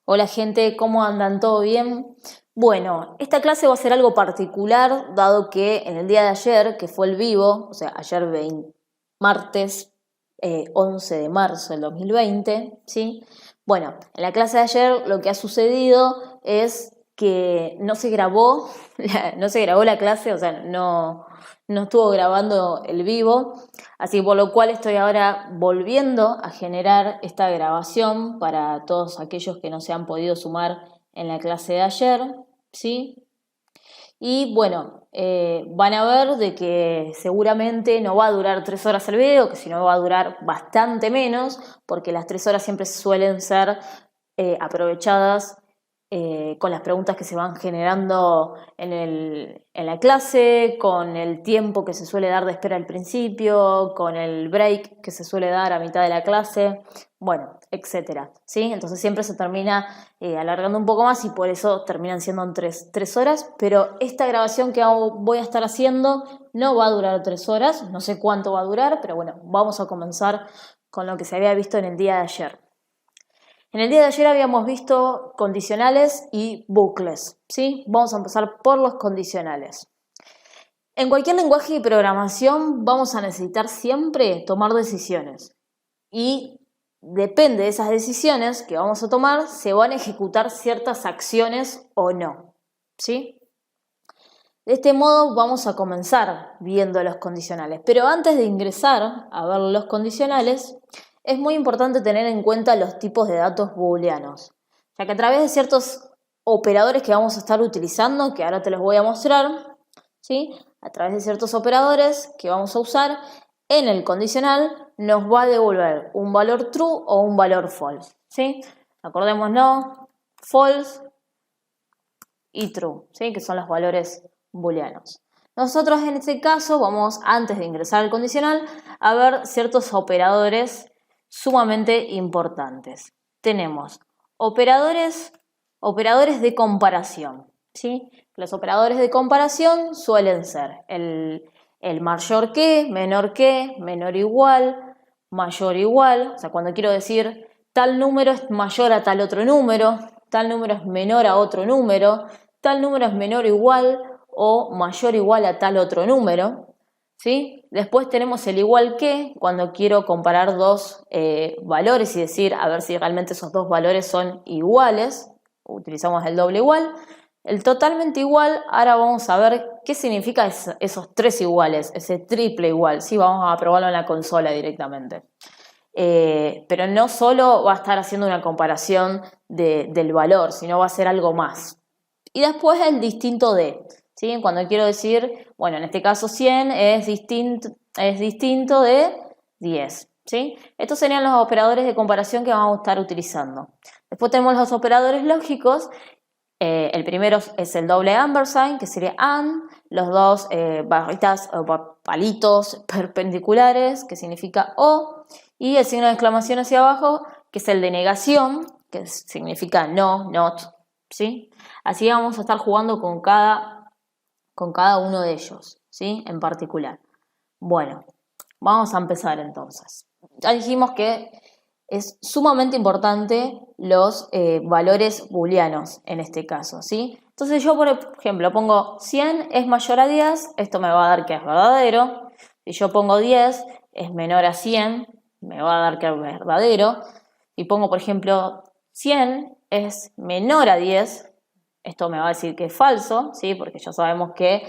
Hola gente, ¿cómo andan? ¿Todo bien? Bueno, esta clase va a ser algo particular, dado que en el día de ayer, que fue el vivo, o sea, ayer martes 11 de marzo del 2020, ¿sí? Bueno, en la clase de ayer lo que ha sucedido es que no se grabó, no se grabó la clase, o sea, no estuvo grabando el vivo. Así por lo cual estoy ahora volviendo a generar esta grabación para todos aquellos que no se han podido sumar en la clase de ayer, ¿sí? Y bueno, van a ver de que seguramente no va a durar 3 horas el video, que si no va a durar bastante menos, porque las 3 horas siempre suelen ser aprovechadas con las preguntas que se van generando en la clase, con el tiempo que se suele dar de espera al principio, con el break que se suele dar a mitad de la clase, bueno, etcétera, ¿sí? Entonces siempre se termina alargando un poco más y por eso terminan siendo en 3 horas, pero esta grabación que voy a estar haciendo no va a durar 3 horas, no sé cuánto va a durar, pero bueno, vamos a comenzar con lo que se había visto en el día de ayer. En el día de ayer habíamos visto condicionales y bucles, ¿sí? Vamos a empezar por los condicionales. En cualquier lenguaje de programación vamos a necesitar siempre tomar decisiones y depende de esas decisiones que vamos a tomar, se van a ejecutar ciertas acciones o no, ¿sí? De este modo vamos a comenzar viendo los condicionales, pero antes de ingresar a ver los condicionales, es muy importante tener en cuenta los tipos de datos booleanos, ya que a través de ciertos operadores que vamos a estar utilizando, que ahora te los voy a mostrar, ¿sí? A través de ciertos operadores que vamos a usar, en el condicional nos va a devolver un valor true o un valor false, ¿sí? Acordémonos, false y true, ¿sí? Que son los valores booleanos. Nosotros en este caso vamos, antes de ingresar al condicional, a ver ciertos operadores sumamente importantes. Tenemos operadores de comparación, ¿sí? Los operadores de comparación suelen ser el mayor que, menor igual, mayor igual. O sea, cuando quiero decir tal número es mayor a tal otro número, tal número es menor a otro número, tal número es menor o igual o mayor o igual a tal otro número, ¿sí? Después tenemos el igual que, cuando quiero comparar dos valores y decir a ver si realmente esos dos valores son iguales, utilizamos el doble igual. El totalmente igual, ahora vamos a ver qué significa esos tres iguales, ese triple igual, ¿sí? Vamos a probarlo en la consola directamente. Pero no solo va a estar haciendo una comparación del valor, sino va a ser algo más. Y después el distinto de, ¿sí? Cuando quiero decir, bueno, en este caso 100 es distinto de 10, ¿sí? Estos serían los operadores de comparación que vamos a estar utilizando. Después tenemos los operadores lógicos. El primero es el doble ampersand, que sería AND, los dos barritas o palitos perpendiculares, que significa O, y el signo de exclamación hacia abajo, que es el de negación, que significa no, not, ¿sí? Así vamos a estar jugando con cada uno de ellos, ¿sí? En particular. Bueno, vamos a empezar entonces. Ya dijimos que es sumamente importante los valores booleanos en este caso, ¿sí? Entonces yo, por ejemplo, pongo 100 es mayor a 10, esto me va a dar que es verdadero. Si yo pongo 10 es menor a 100, me va a dar que es verdadero. Y pongo, por ejemplo, 100 es menor a 10, esto me va a decir que es falso, ¿sí? Porque ya sabemos que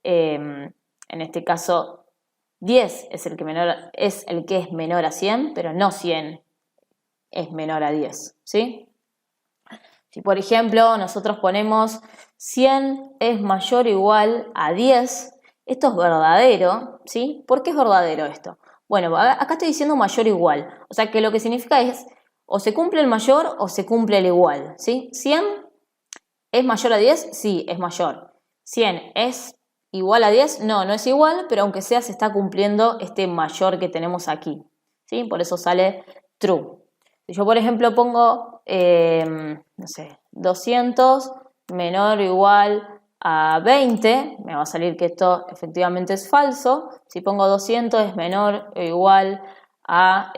en este caso 10 es el que es menor a 100, pero no 100 es menor a 10, ¿sí? Si por ejemplo nosotros ponemos 100 es mayor o igual a 10, esto es verdadero, ¿sí? ¿Por qué es verdadero esto? Bueno, acá estoy diciendo mayor o igual, o sea que lo que significa es o se cumple el mayor o se cumple el igual, ¿sí? 100 ¿es mayor a 10? Sí, es mayor. 100 ¿es igual a 10? No, no es igual, pero aunque sea se está cumpliendo este mayor que tenemos aquí, ¿sí? Por eso sale true. Si yo, por ejemplo, pongo, no sé, 200 menor o igual a 20, me va a salir que esto efectivamente es falso. Si pongo 200 es menor o igual a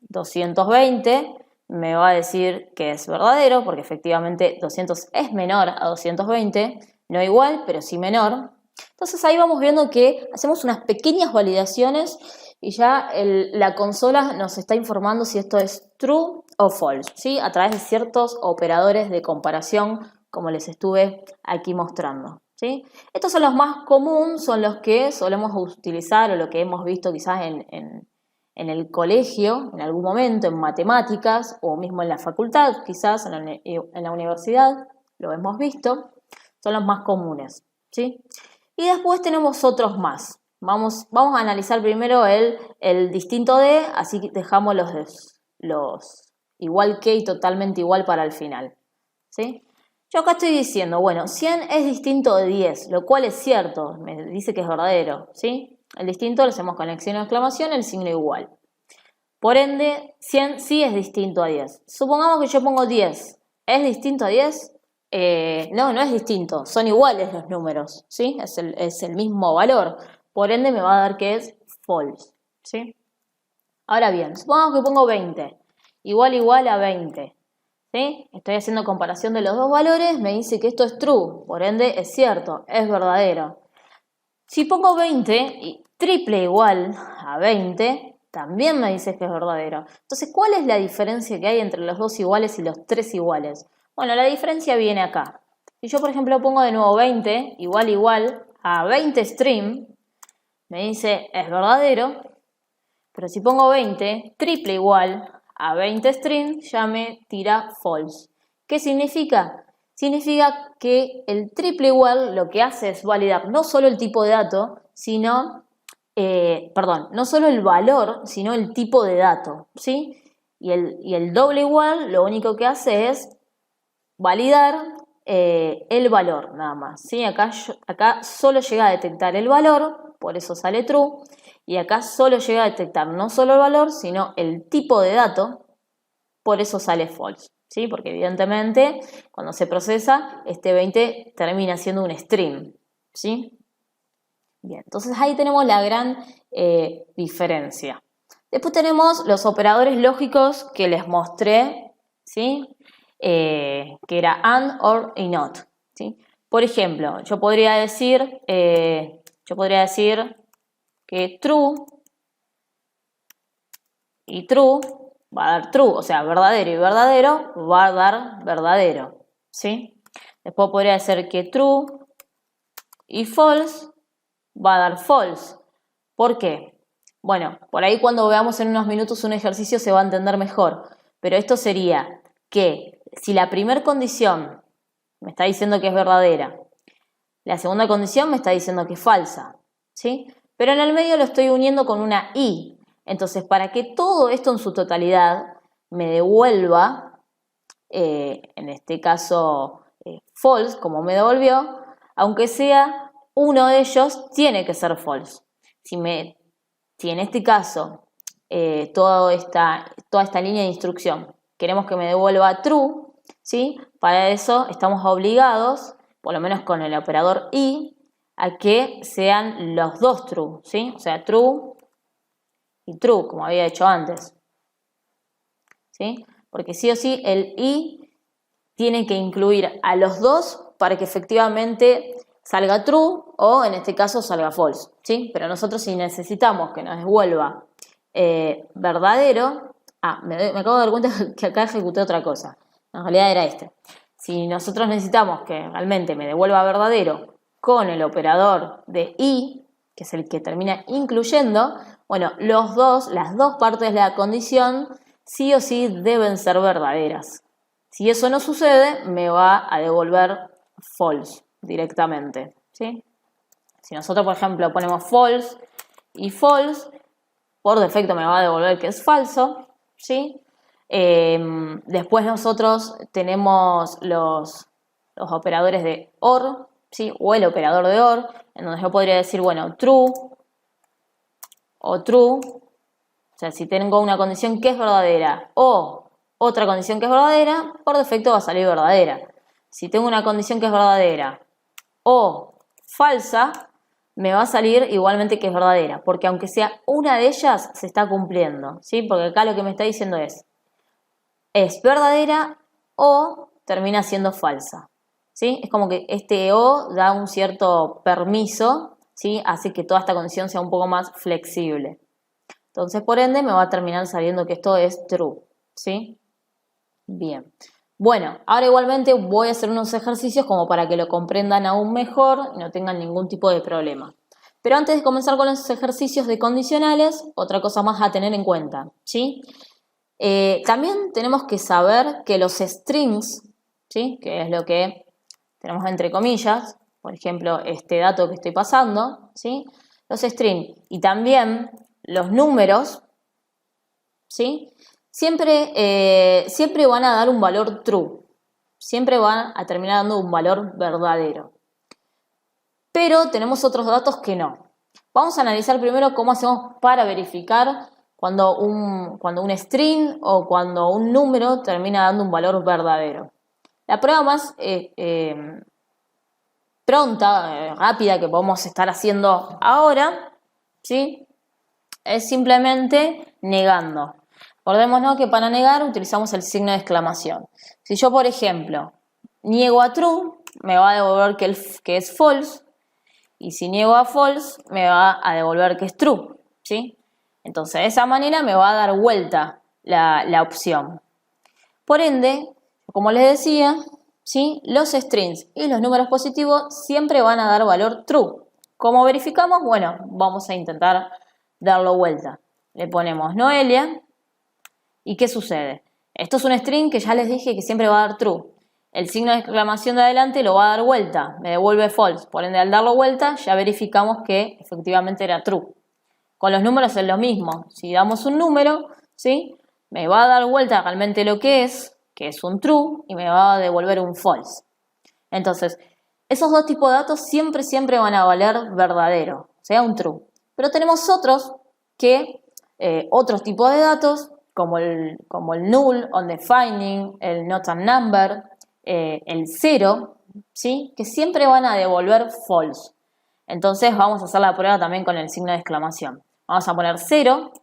220, me va a decir que es verdadero, porque efectivamente 200 es menor a 220, no igual, pero sí menor. Entonces ahí vamos viendo que hacemos unas pequeñas validaciones y ya la consola nos está informando si esto es true o false, ¿sí? A través de ciertos operadores de comparación, como les estuve aquí mostrando, ¿sí? Estos son los más comunes, son los que solemos utilizar o lo que hemos visto quizás en el colegio, en algún momento, en matemáticas o mismo en la facultad, quizás en la universidad, lo hemos visto, son los más comunes, ¿sí? Y después tenemos otros más. Vamos a analizar primero el distinto de, así que dejamos los igual que y totalmente igual para el final, ¿sí? Yo acá estoy diciendo, bueno, 100 es distinto de 10, lo cual es cierto, me dice que es verdadero, ¿sí? El distinto lo hacemos con el signo de exclamación, el signo igual. Por ende, 100 sí es distinto a 10. Supongamos que yo pongo 10. ¿Es distinto a 10? No es distinto. Son iguales los números, ¿sí? Es el mismo valor. Por ende, me va a dar que es false, ¿sí? Ahora bien, supongamos que pongo 20. Igual a 20. ¿Sí? Estoy haciendo comparación de los dos valores. Me dice que esto es true. Por ende, es cierto. Es verdadero. Si pongo 20 y triple igual a 20, también me dice que es verdadero. Entonces, ¿cuál es la diferencia que hay entre los dos iguales y los tres iguales? Bueno, la diferencia viene acá. Si yo, por ejemplo, pongo de nuevo 20 igual a 20 string, me dice es verdadero. Pero si pongo 20 triple igual a 20 string, ya me tira false. ¿Qué significa? Significa que el triple igual lo que hace es validar no solo el tipo de dato, sino, no solo el valor, sino el tipo de dato, ¿sí? Y el doble igual lo único que hace es validar el valor nada más, ¿sí? Acá solo llega a detectar el valor, por eso sale true, y acá solo llega a detectar no solo el valor, sino el tipo de dato, por eso sale false, ¿sí? Porque evidentemente cuando se procesa, este 20 termina siendo un string, ¿sí? Bien, entonces ahí tenemos la gran diferencia. Después tenemos los operadores lógicos que les mostré, ¿sí? Que era and, or y not, ¿sí? Por ejemplo, yo podría decir que true y true va a dar true, o sea, verdadero y verdadero va a dar verdadero, ¿sí? Después podría decir que true y false va a dar false. ¿Por qué? Bueno, por ahí cuando veamos en unos minutos un ejercicio se va a entender mejor, pero esto sería que si la primera condición me está diciendo que es verdadera, la segunda condición me está diciendo que es falsa, ¿sí? Pero en el medio lo estoy uniendo con una y. Entonces, para que todo esto en su totalidad me devuelva, en este caso false, como me devolvió, aunque sea uno de ellos, tiene que ser false. Si en este caso toda esta línea de instrucción queremos que me devuelva true, ¿sí? Para eso estamos obligados, por lo menos con el operador y, a que sean los dos true, ¿sí? O sea, true y true, como había hecho antes, ¿sí? Porque sí o sí el y tiene que incluir a los dos para que efectivamente salga true o en este caso salga false, ¿sí? Pero nosotros si necesitamos que nos devuelva verdadero, me acabo de dar cuenta que acá ejecuté otra cosa, en realidad era este. Si nosotros necesitamos que realmente me devuelva verdadero con el operador de y, que es el que termina incluyendo, bueno, las dos partes de la condición sí o sí deben ser verdaderas. Si eso no sucede, me va a devolver false directamente, ¿sí? Si nosotros, por ejemplo, ponemos false y false, por defecto me va a devolver que es falso, ¿sí? Después nosotros tenemos los operadores de OR, ¿sí? O el operador de OR, en donde yo podría decir, bueno, true o true, o sea, si tengo una condición que es verdadera o otra condición que es verdadera, por defecto va a salir verdadera. Si tengo una condición que es verdadera o falsa, me va a salir igualmente que es verdadera, porque aunque sea una de ellas, se está cumpliendo, ¿sí? Porque acá lo que me está diciendo es, es verdadera o termina siendo falsa, ¿sí? Es como que este o da un cierto permiso, ¿sí? Hace que toda esta condición sea un poco más flexible. Entonces, por ende, me va a terminar saliendo que esto es true, ¿sí? Bien. Bueno, ahora igualmente voy a hacer unos ejercicios como para que lo comprendan aún mejor y no tengan ningún tipo de problema. Pero antes de comenzar con los ejercicios de condicionales, otra cosa más a tener en cuenta, ¿sí? También tenemos que saber que los strings, ¿sí? Que es lo que tenemos entre comillas, por ejemplo, este dato que estoy pasando, ¿sí? Los strings y también los números, ¿sí? Siempre van a dar un valor true, siempre van a terminar dando un valor verdadero. Pero tenemos otros datos que no. Vamos a analizar primero cómo hacemos para verificar cuando un string o cuando un número termina dando un valor verdadero. La prueba más pronta, rápida que podemos estar haciendo ahora, ¿sí? Es simplemente negando. Acordémonos que para negar utilizamos el signo de exclamación. Si yo, por ejemplo, niego a true, me va a devolver que es false. Y si niego a false, me va a devolver que es true, ¿sí? Entonces, de esa manera me va a dar vuelta la opción. Por ende, como les decía, ¿sí? Los strings y los números positivos siempre van a dar valor true. ¿Cómo verificamos? Bueno, vamos a intentar darlo vuelta. Le ponemos Noelia. ¿Y qué sucede? Esto es un string que ya les dije que siempre va a dar true. El signo de exclamación de adelante lo va a dar vuelta, me devuelve false. Por ende, al darlo vuelta ya verificamos que efectivamente era true. Con los números es lo mismo. Si damos un número, ¿sí? Me va a dar vuelta realmente lo que es un true, y me va a devolver un false. Entonces, esos dos tipos de datos siempre van a valer verdadero, sea un true. Pero tenemos otros tipos de datos, como el null, undefining, el not a number, el 0, ¿sí? Que siempre van a devolver false. Entonces vamos a hacer la prueba también con el signo de exclamación. Vamos a poner 0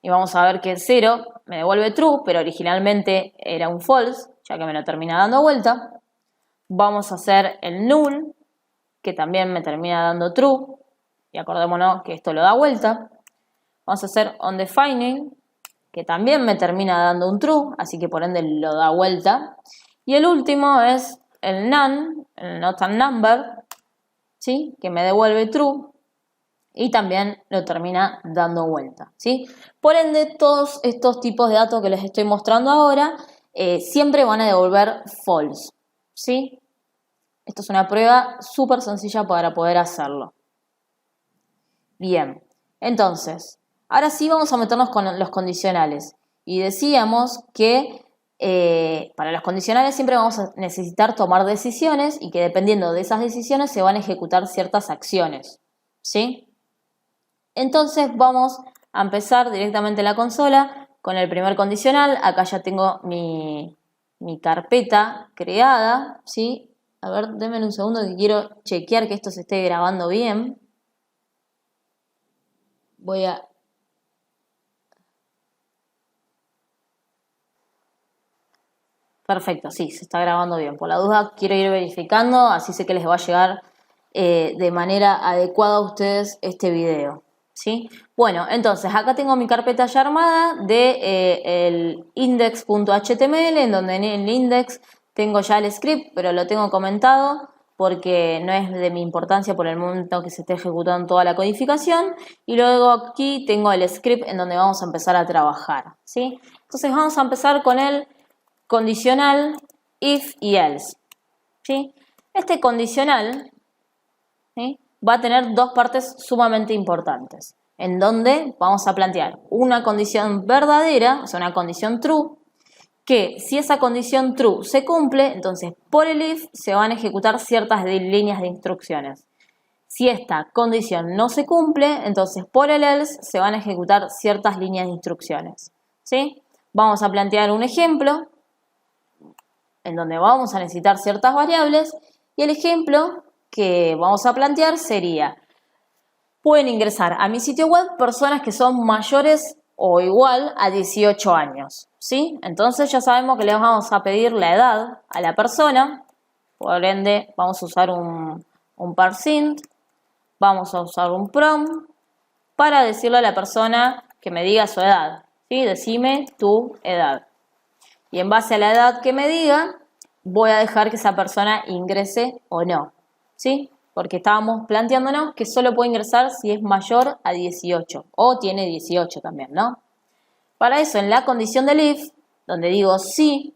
y vamos a ver que 0 me devuelve true, pero originalmente era un false, ya que me lo termina dando vuelta. Vamos a hacer el null, que también me termina dando true, y acordémonos que esto lo da vuelta. Vamos a hacer undefining, que también me termina dando un true, así que por ende lo da vuelta. Y el último es el none, el not a number, ¿sí? Que me devuelve true y también lo termina dando vuelta, ¿sí? Por ende, todos estos tipos de datos que les estoy mostrando ahora siempre van a devolver false, ¿sí? Esto es una prueba súper sencilla para poder hacerlo. Bien, entonces, ahora sí vamos a meternos con los condicionales. Y decíamos que para los condicionales siempre vamos a necesitar tomar decisiones y que dependiendo de esas decisiones se van a ejecutar ciertas acciones, ¿sí? Entonces vamos a empezar directamente en la consola con el primer condicional. Acá ya tengo mi carpeta creada, ¿sí? A ver, denme un segundo que quiero chequear que esto se esté grabando bien. Voy a... Perfecto, sí, se está grabando bien. Por la duda quiero ir verificando, así sé que les va a llegar de manera adecuada a ustedes este video, ¿sí? Bueno, entonces acá tengo mi carpeta ya armada de el index.html, en donde en el index tengo ya el script, pero lo tengo comentado porque no es de mi importancia por el momento que se esté ejecutando toda la codificación. Y luego aquí tengo el script en donde vamos a empezar a trabajar, ¿sí? Entonces vamos a empezar con el condicional if y else, ¿sí? Este condicional, ¿sí? Va a tener dos partes sumamente importantes, en donde vamos a plantear una condición verdadera, o sea, una condición true, que si esa condición true se cumple, entonces por el if se van a ejecutar ciertas líneas de instrucciones. Si esta condición no se cumple, entonces por el else se van a ejecutar ciertas líneas de instrucciones, ¿sí? Vamos a plantear un ejemplo en donde vamos a necesitar ciertas variables y el ejemplo que vamos a plantear sería: pueden ingresar a mi sitio web personas que son mayores o igual a 18 años, ¿sí? Entonces ya sabemos que le vamos a pedir la edad a la persona, por ende vamos a usar un parseInt, vamos a usar un prompt para decirle a la persona que me diga su edad, ¿sí? Decime tu edad. Y en base a la edad que me diga, voy a dejar que esa persona ingrese o no, ¿sí? Porque estábamos planteándonos que solo puede ingresar si es mayor a 18 o tiene 18 también, ¿no? Para eso, en la condición del if, donde digo sí,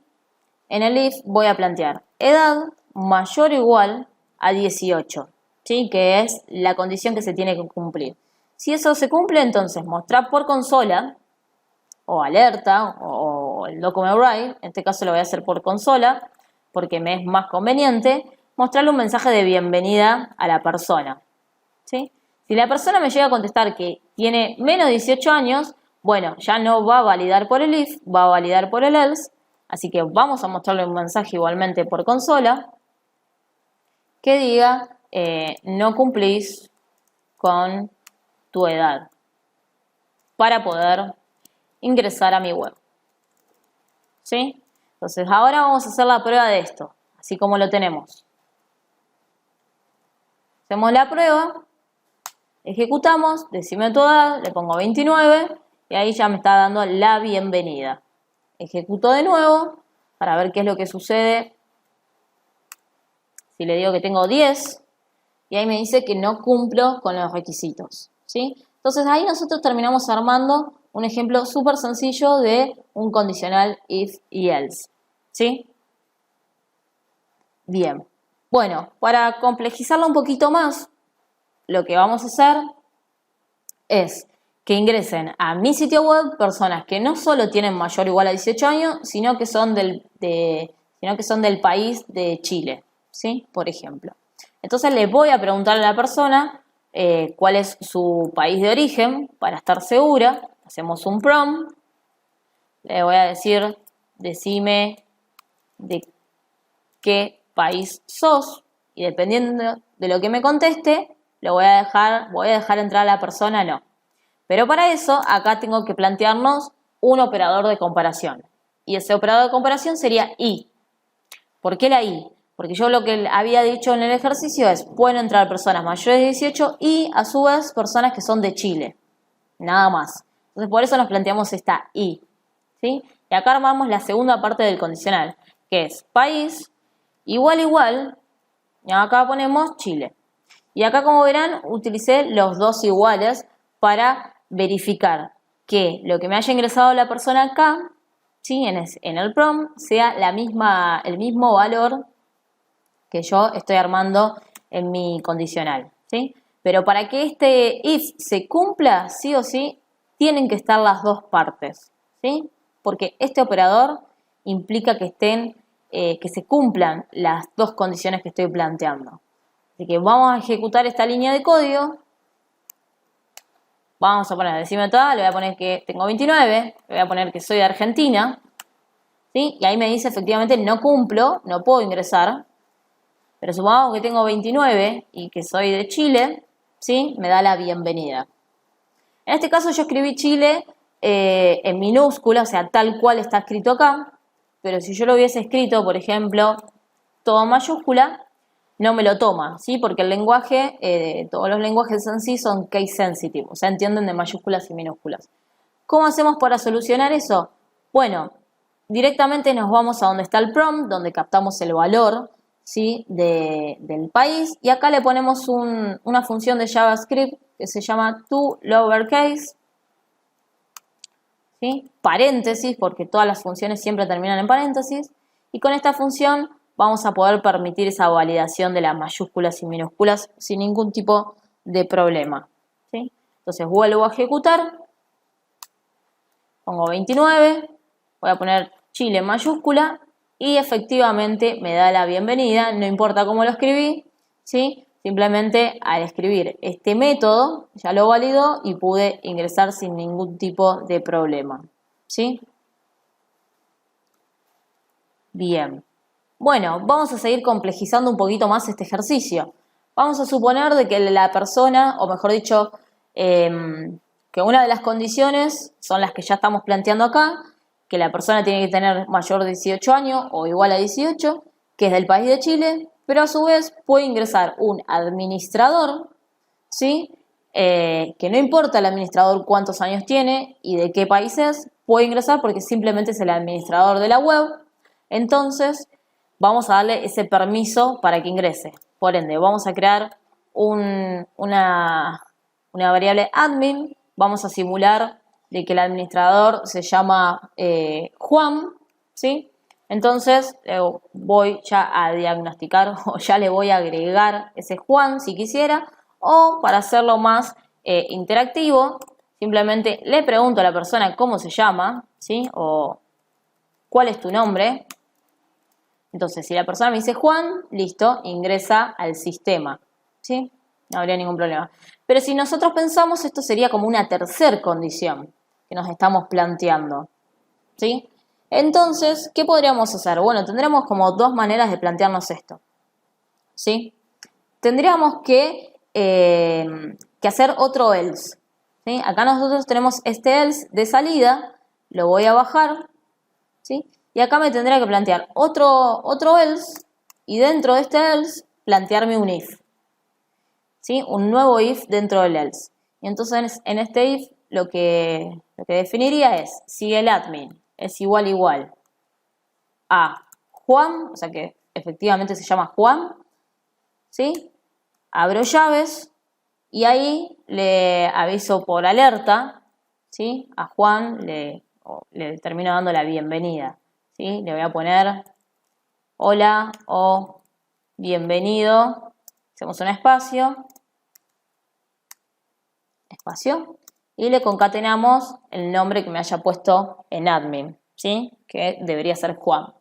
en el if voy a plantear edad mayor o igual a 18, ¿sí? Que es la condición que se tiene que cumplir. Si eso se cumple, entonces mostrar por consola o alerta o el document write, en este caso lo voy a hacer por consola porque me es más conveniente, mostrarle un mensaje de bienvenida a la persona, ¿sí? Si la persona me llega a contestar que tiene menos de 18 años, bueno, ya no va a validar por el if, va a validar por el else, así que vamos a mostrarle un mensaje igualmente por consola que diga no cumplís con tu edad para poder ingresar a mi web, ¿sí? Entonces ahora vamos a hacer la prueba de esto, así como lo tenemos. Hacemos la prueba, ejecutamos, decime tu edad, le pongo 29 y ahí ya me está dando la bienvenida. Ejecuto de nuevo para ver qué es lo que sucede si le digo que tengo 10 y ahí me dice que no cumplo con los requisitos, ¿sí? Entonces ahí nosotros terminamos armando un ejemplo súper sencillo de un condicional if y else, ¿sí? Bien. Bueno, para complejizarlo un poquito más, lo que vamos a hacer es que ingresen a mi sitio web personas que no solo tienen mayor o igual a 18 años, sino que son del país de Chile, ¿sí? Por ejemplo. Entonces le voy a preguntar a la persona cuál es su país de origen para estar segura. Hacemos un prompt. Le voy a decir, decime de qué país sos y dependiendo de lo que me conteste, voy a dejar entrar a la persona no. Pero para eso, acá tengo que plantearnos un operador de comparación. Y ese operador de comparación sería y. ¿Por qué la y? Porque yo lo que había dicho en el ejercicio es, pueden entrar personas mayores de 18 y a su vez personas que son de Chile. Nada más. Entonces por eso nos planteamos esta y, ¿sí? Y acá armamos la segunda parte del condicional, que es país, igual, y acá ponemos Chile. Y acá, como verán, utilicé los dos iguales para verificar que lo que me haya ingresado la persona acá, ¿sí? en el prompt, sea el mismo valor que yo estoy armando en mi condicional, ¿sí? Pero para que este if se cumpla, sí o sí, tienen que estar las dos partes, ¿sí? Porque este operador implica que que se cumplan las dos condiciones que estoy planteando. Así que vamos a ejecutar esta línea de código. Vamos a poner, decime toda, le voy a poner que tengo 29, le voy a poner que soy de Argentina, ¿sí? Y ahí me dice efectivamente no cumplo, no puedo ingresar. Pero supongamos que tengo 29 y que soy de Chile, ¿sí? Me da la bienvenida. En este caso yo escribí Chile en minúscula, o sea, tal cual está escrito acá. Pero si yo lo hubiese escrito, por ejemplo, todo en mayúscula, no me lo toma, ¿sí? Porque el lenguaje, todos los lenguajes en sí son case sensitive, o sea, entienden de mayúsculas y minúsculas. ¿Cómo hacemos para solucionar eso? Bueno, directamente nos vamos a donde está el prompt, donde captamos el valor, ¿sí? del país, y acá le ponemos una función de JavaScript que se llama toLowerCase, ¿sí? Paréntesis, porque todas las funciones siempre terminan en paréntesis, y con esta función vamos a poder permitir esa validación de las mayúsculas y minúsculas sin ningún tipo de problema, ¿sí? Entonces vuelvo a ejecutar, pongo 29, voy a poner Chile en mayúscula, y efectivamente me da la bienvenida, no importa cómo lo escribí, ¿sí? Simplemente al escribir este método ya lo validó y pude ingresar sin ningún tipo de problema, ¿sí? Bien. Bueno, vamos a seguir complejizando un poquito más este ejercicio. Vamos a suponer de que la persona, o mejor dicho, que que una de las condiciones son las que ya estamos planteando acá, que la persona tiene que tener mayor de 18 años o igual a 18, que es del país de Chile, pero a su vez puede ingresar un administrador, ¿sí? Que no importa el administrador cuántos años tiene y de qué país es, puede ingresar porque simplemente es el administrador de la web. Entonces, vamos a darle ese permiso para que ingrese. Por ende, vamos a crear una variable admin. Vamos a simular de que el administrador se llama Juan, ¿sí? Entonces, voy ya a diagnosticar o ya le voy a agregar ese Juan si quisiera. O para hacerlo más interactivo, simplemente le pregunto a la persona cómo se llama, ¿sí? O cuál es tu nombre. Entonces, si la persona me dice Juan, listo, ingresa al sistema, ¿sí? No habría ningún problema. Pero si nosotros pensamos, esto sería como una tercera condición que nos estamos planteando, ¿sí? Entonces, ¿qué podríamos hacer? Bueno, tendríamos como dos maneras de plantearnos esto, ¿sí? Tendríamos que hacer otro else, ¿sí? Acá nosotros tenemos este else de salida, lo voy a bajar, ¿sí? Y acá me tendría que plantear otro else y dentro de este else plantearme un if, ¿sí? Un nuevo if dentro del else. Y entonces en este if lo que definiría es si el admin es igual a Juan, o sea que efectivamente se llama Juan, ¿sí? Abro llaves y ahí le aviso por alerta, ¿sí? A Juan le termino dando la bienvenida, ¿sí? Le voy a poner hola o bienvenido, hacemos un espacio, y le concatenamos el nombre que me haya puesto en admin, ¿sí? Que debería ser Juan.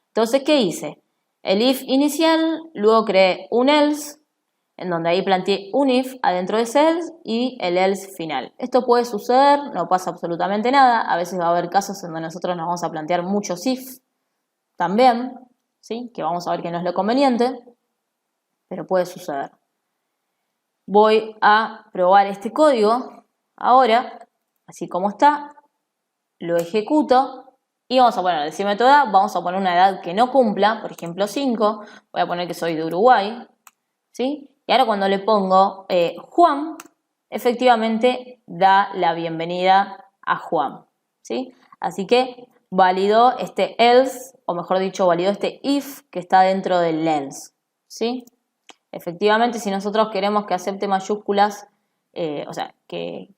Entonces, ¿qué hice? El if inicial, luego creé un else, en donde ahí planteé un if adentro de ese else y el else final. Esto puede suceder, no pasa absolutamente nada, a veces va a haber casos en donde nosotros nos vamos a plantear muchos if también, ¿sí? Que vamos a ver que no es lo conveniente, pero puede suceder. Voy a probar este código ahora, así como está, lo ejecuto y vamos a poner, decime tu edad, vamos a poner una edad que no cumpla, por ejemplo 5, voy a poner que soy de Uruguay, ¿sí? Y ahora cuando le pongo Juan, efectivamente da la bienvenida a Juan, ¿sí? Así que validó este else, o mejor dicho, validó este if que está dentro del else, ¿sí? Efectivamente, si nosotros queremos que acepte mayúsculas, o sea, que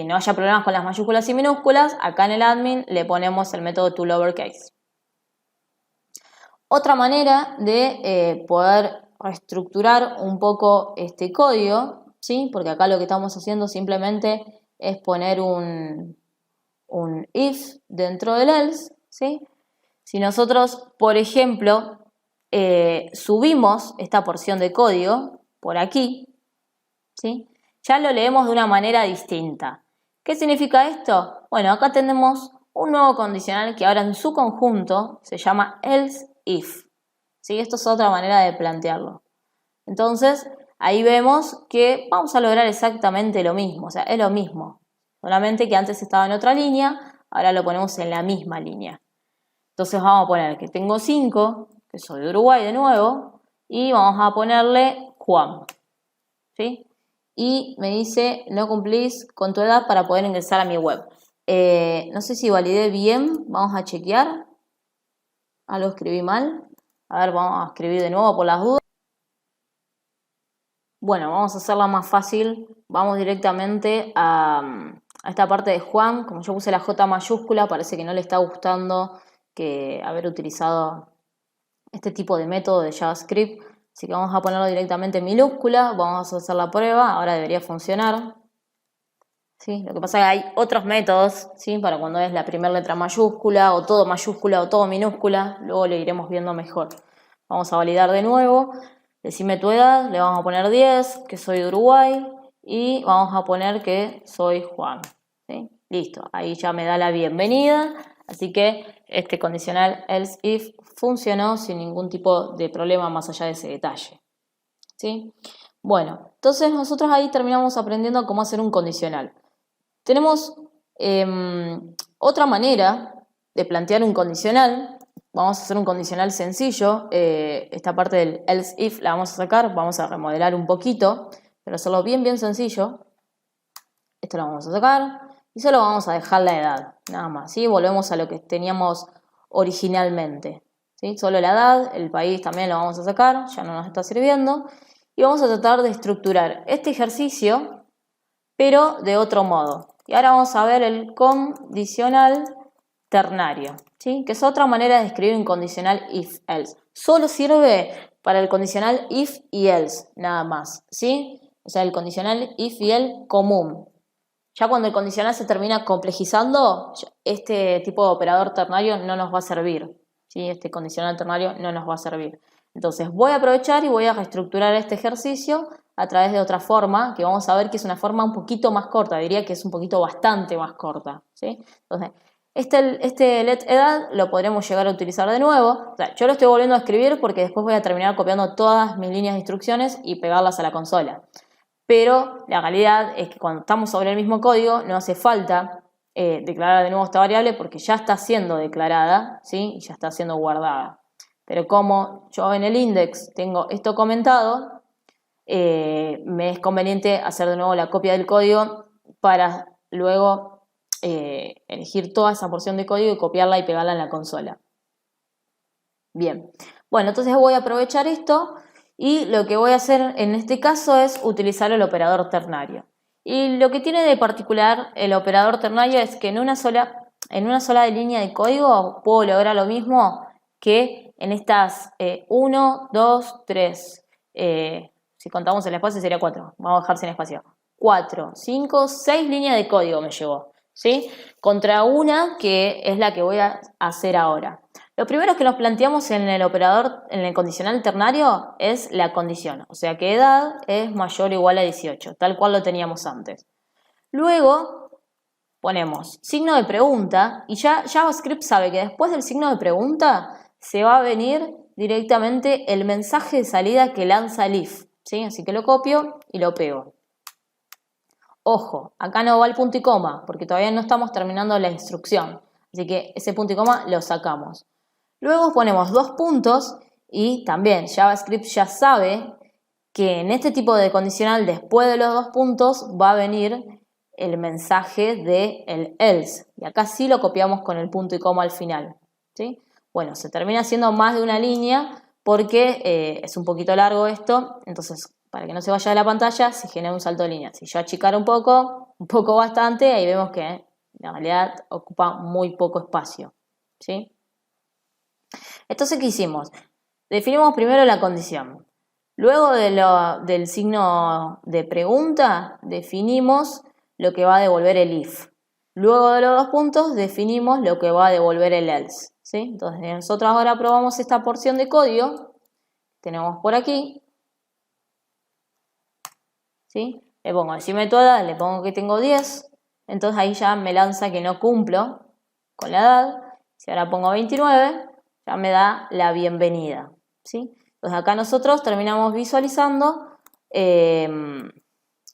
no haya problemas con las mayúsculas y minúsculas, acá en el admin le ponemos el método toLowerCase. Otra manera de poder reestructurar un poco este código, ¿sí? Porque acá lo que estamos haciendo simplemente es poner un if dentro del else, ¿sí? Si nosotros, por ejemplo, subimos esta porción de código por aquí, ¿sí? Ya lo leemos de una manera distinta. ¿Qué significa esto? Bueno, acá tenemos un nuevo condicional que ahora en su conjunto se llama else if, ¿sí? Esto es otra manera de plantearlo. Entonces, ahí vemos que vamos a lograr exactamente lo mismo, o sea, es lo mismo, solamente que antes estaba en otra línea, ahora lo ponemos en la misma línea. Entonces vamos a poner que tengo 5, que soy de Uruguay de nuevo, y vamos a ponerle Juan, ¿sí? Y me dice, no cumplís con tu edad para poder ingresar a mi web. No sé si validé bien, vamos a chequear. Algo escribí mal. A ver, vamos a escribir de nuevo por las dudas. Bueno, vamos a hacerla más fácil. Vamos directamente a esta parte de Juan. Como yo puse la J mayúscula, parece que no le está gustando que haber utilizado este tipo de método de JavaScript. Así que vamos a ponerlo directamente en minúscula, vamos a hacer la prueba, ahora debería funcionar. ¿Sí? Lo que pasa es que hay otros métodos, ¿sí? Para cuando es la primera letra mayúscula o todo minúscula, luego lo iremos viendo mejor. Vamos a validar de nuevo, decime tu edad, le vamos a poner 10, que soy de Uruguay, y vamos a poner que soy Juan, ¿sí? Listo, ahí ya me da la bienvenida, así que este condicional else if funcionó sin ningún tipo de problema más allá de ese detalle, ¿sí? Bueno, entonces nosotros ahí terminamos aprendiendo cómo hacer un condicional. tenemos otra manera de plantear un condicional. Vamos a hacer un condicional sencillo. Esta parte del else if la vamos a sacar, vamos a remodelar un poquito, pero hacerlo bien sencillo. Esto lo vamos a sacar y solo vamos a dejar la edad, nada más, ¿sí? Volvemos a lo que teníamos originalmente, ¿sí? Solo la edad, el país también lo vamos a sacar, ya no nos está sirviendo. Y vamos a tratar de estructurar este ejercicio, pero de otro modo. Y ahora vamos a ver el condicional ternario, ¿sí? Que es otra manera de escribir un condicional if-else. Solo sirve para el condicional if y else, nada más, ¿sí? O sea, el condicional if y el común. Ya cuando el condicional se termina complejizando, este tipo de operador ternario no nos va a servir, ¿sí? Este condicional ternario no nos va a servir. Entonces voy a aprovechar y voy a reestructurar este ejercicio a través de otra forma, que vamos a ver que es una forma un poquito más corta, diría que es un poquito bastante más corta, ¿sí? Entonces, este let edad lo podremos llegar a utilizar de nuevo. O sea, yo lo estoy volviendo a escribir porque después voy a terminar copiando todas mis líneas de instrucciones y pegarlas a la consola. Pero la realidad es que cuando estamos sobre el mismo código no hace falta declarar de nuevo esta variable porque ya está siendo declarada, ¿sí? Y ya está siendo guardada. Pero como yo en el index tengo esto comentado, me es conveniente hacer de nuevo la copia del código para luego elegir toda esa porción de código y copiarla y pegarla en la consola. Bien, bueno, entonces voy a aprovechar esto y lo que voy a hacer en este caso es utilizar el operador ternario. Y lo que tiene de particular el operador ternario es que en una sola línea de código puedo lograr lo mismo que en estas 1, 2, 3, si contamos el espacio sería 4, vamos a dejar sin espacio, 4, 5, 6 líneas de código me llevó, ¿sí? Contra una que es la que voy a hacer ahora. Lo primero que nos planteamos en el operador, en el condicional ternario, es la condición, o sea que edad es mayor o igual a 18, tal cual lo teníamos antes. Luego ponemos signo de pregunta y ya JavaScript sabe que después del signo de pregunta se va a venir directamente el mensaje de salida que lanza el if, ¿sí? Así que lo copio y lo pego. Ojo, acá no va el punto y coma porque todavía no estamos terminando la instrucción, así que ese punto y coma lo sacamos. Luego ponemos 2 puntos y también JavaScript ya sabe que en este tipo de condicional después de los 2 puntos va a venir el mensaje del else. Y acá sí lo copiamos con el punto y coma al final, ¿sí? Bueno, se termina haciendo más de una línea porque es un poquito largo esto, entonces para que no se vaya de la pantalla se genera un salto de línea. Si yo achicara un poco bastante, ahí vemos que en realidad ocupa muy poco espacio, ¿sí? Entonces, ¿qué hicimos? Definimos primero la condición. Luego del signo de pregunta, definimos lo que va a devolver el if. Luego de los 2 puntos, definimos lo que va a devolver el else, ¿sí? Entonces, nosotros ahora probamos esta porción de código. Tenemos por aquí, ¿sí? Le pongo decime tu edad, le pongo que tengo 10. Entonces, ahí ya me lanza que no cumplo con la edad. Si ahora pongo 29... ya me da la bienvenida, ¿sí? Entonces acá nosotros terminamos visualizando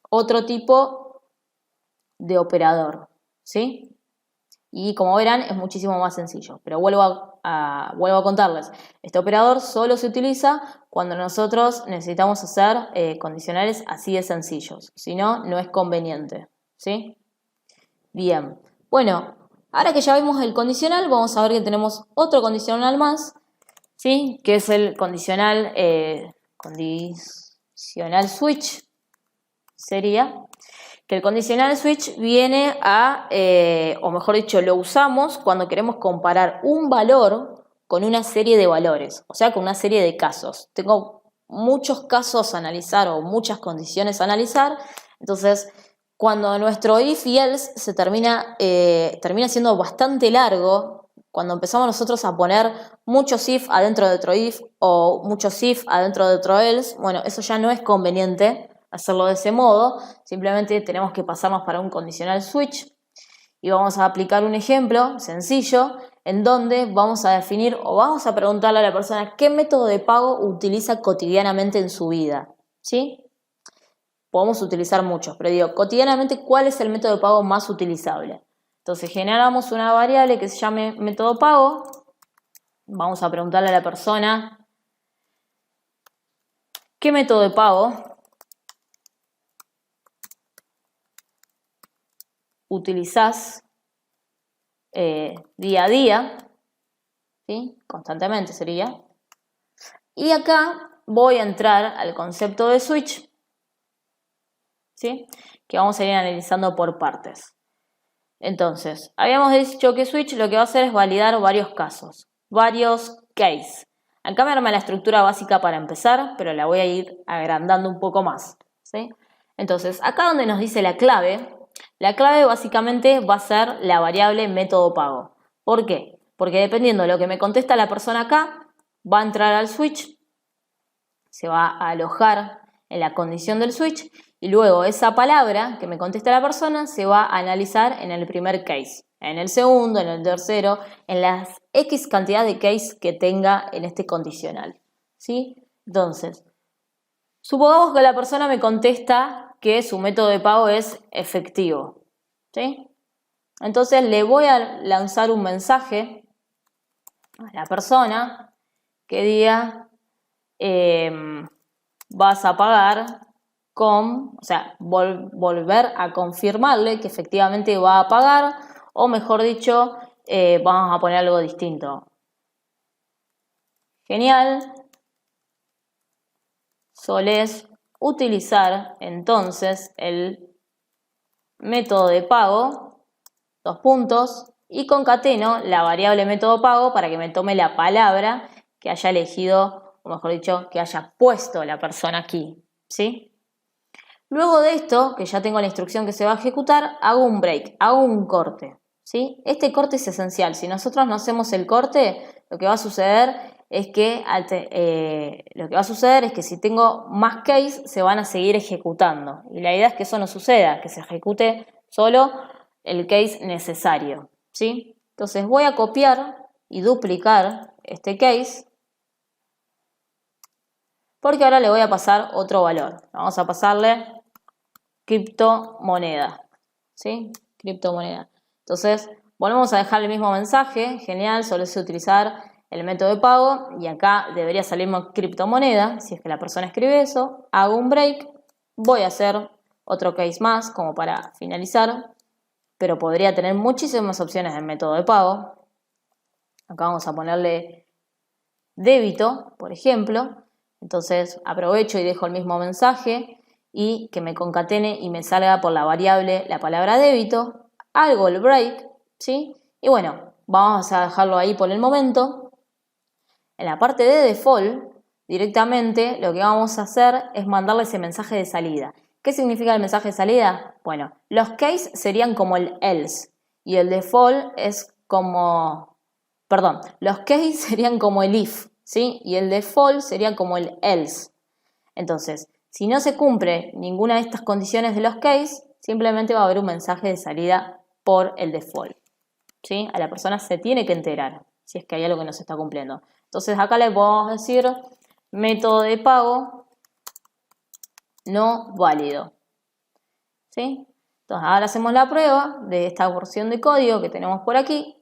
otro tipo de operador, ¿sí? Y como verán es muchísimo más sencillo, pero vuelvo a contarles, este operador solo se utiliza cuando nosotros necesitamos hacer condicionales así de sencillos, si no, no es conveniente, ¿sí? Bien, bueno, ahora que ya vimos el condicional, vamos a ver que tenemos otro condicional más, ¿sí? Que es el condicional switch. Sería que el condicional switch viene o mejor dicho, lo usamos cuando queremos comparar un valor con una serie de valores, o sea, con una serie de casos. Tengo muchos casos a analizar o muchas condiciones a analizar, entonces cuando nuestro if y else se termina siendo bastante largo, cuando empezamos nosotros a poner muchos if adentro de otro if o muchos if adentro de otro else, bueno, eso ya no es conveniente hacerlo de ese modo, simplemente tenemos que pasarnos para un condicional switch y vamos a aplicar un ejemplo sencillo en donde vamos a definir o vamos a preguntarle a la persona qué método de pago utiliza cotidianamente en su vida, ¿sí? podemos utilizar muchos, pero digo, cotidianamente, ¿cuál es el método de pago más utilizable? Entonces generamos una variable que se llame método pago. Vamos a preguntarle a la persona, ¿qué método de pago utilizás día a día? ¿Sí? Constantemente sería. Y acá voy a entrar al concepto de switch, ¿sí? Que vamos a ir analizando por partes. Entonces, habíamos dicho que switch lo que va a hacer es validar varios casos, varios cases. Acá me arma la estructura básica para empezar, pero la voy a ir agrandando un poco más, ¿sí? Entonces, acá donde nos dice la clave básicamente va a ser la variable método pago. ¿Por qué? Porque dependiendo de lo que me contesta la persona acá, va a entrar al switch, se va a alojar en la condición del switch y luego esa palabra que me contesta la persona se va a analizar en el primer case, en el segundo, en el tercero, en las X cantidad de case que tenga en este condicional, ¿sí? Entonces, supongamos que la persona me contesta que su método de pago es efectivo, ¿sí? Entonces le voy a lanzar un mensaje a la persona que diga vas a pagar con, o sea, volver a confirmarle que efectivamente va a pagar, o mejor dicho, vamos a poner algo distinto. Genial. Solés utilizar entonces el método de pago, dos puntos, y concateno la variable método pago para que me tome la palabra que haya elegido, o mejor dicho, que haya puesto la persona aquí, ¿sí? Luego de esto, que ya tengo la instrucción que se va a ejecutar, hago un break, hago un corte, ¿sí? Este corte es esencial. Si nosotros no hacemos el corte, lo que va a suceder es que si tengo más case, se van a seguir ejecutando. Y la idea es que eso no suceda, que se ejecute solo el case necesario, ¿sí? Entonces voy a copiar y duplicar este case, porque ahora le voy a pasar otro valor. Vamos a pasarle criptomoneda, ¿sí? Criptomoneda. Entonces, volvemos a dejar el mismo mensaje. Genial, solo sé utilizar el método de pago y acá debería salirme criptomoneda. Si es que la persona escribe eso, hago un break, voy a hacer otro case más como para finalizar, pero podría tener muchísimas opciones de método de pago. Acá vamos a ponerle débito, por ejemplo. Entonces aprovecho y dejo el mismo mensaje y que me concatene y me salga por la variable la palabra débito. Hago el break, ¿sí? Y bueno, vamos a dejarlo ahí por el momento. En la parte de default, directamente lo que vamos a hacer es mandarle ese mensaje de salida. ¿Qué significa el mensaje de salida? Bueno, los case serían como el else y el default es como, perdón, los case serían como el if, ¿sí? Y el default sería como el else. Entonces, si no se cumple ninguna de estas condiciones de los case, simplemente va a haber un mensaje de salida por el default, ¿sí? A la persona se tiene que enterar si es que hay algo que no se está cumpliendo. Entonces acá le podemos decir método de pago no válido, ¿sí? Entonces ahora hacemos la prueba de esta porción de código que tenemos por aquí.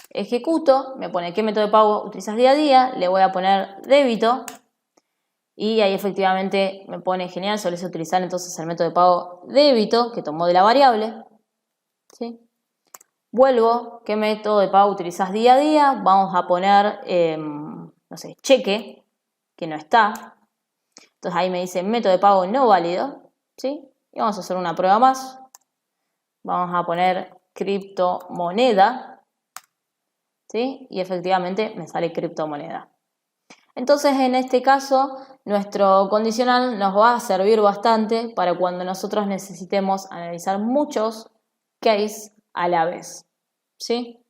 Ejecuto, me pone qué método de pago utilizas día a día, le voy a poner débito y ahí efectivamente me pone genial, solés utilizar entonces el método de pago débito que tomó de la variable, ¿sí? Vuelvo, ¿qué método de pago utilizas día a día? Vamos a poner, no sé, cheque, que no está. Entonces ahí me dice método de pago no válido, ¿sí? Y vamos a hacer una prueba más. Vamos a poner criptomoneda, ¿sí? Y efectivamente me sale criptomoneda. Entonces en este caso nuestro condicional nos va a servir bastante para cuando nosotros necesitemos analizar muchos cases a la vez, ¿sí?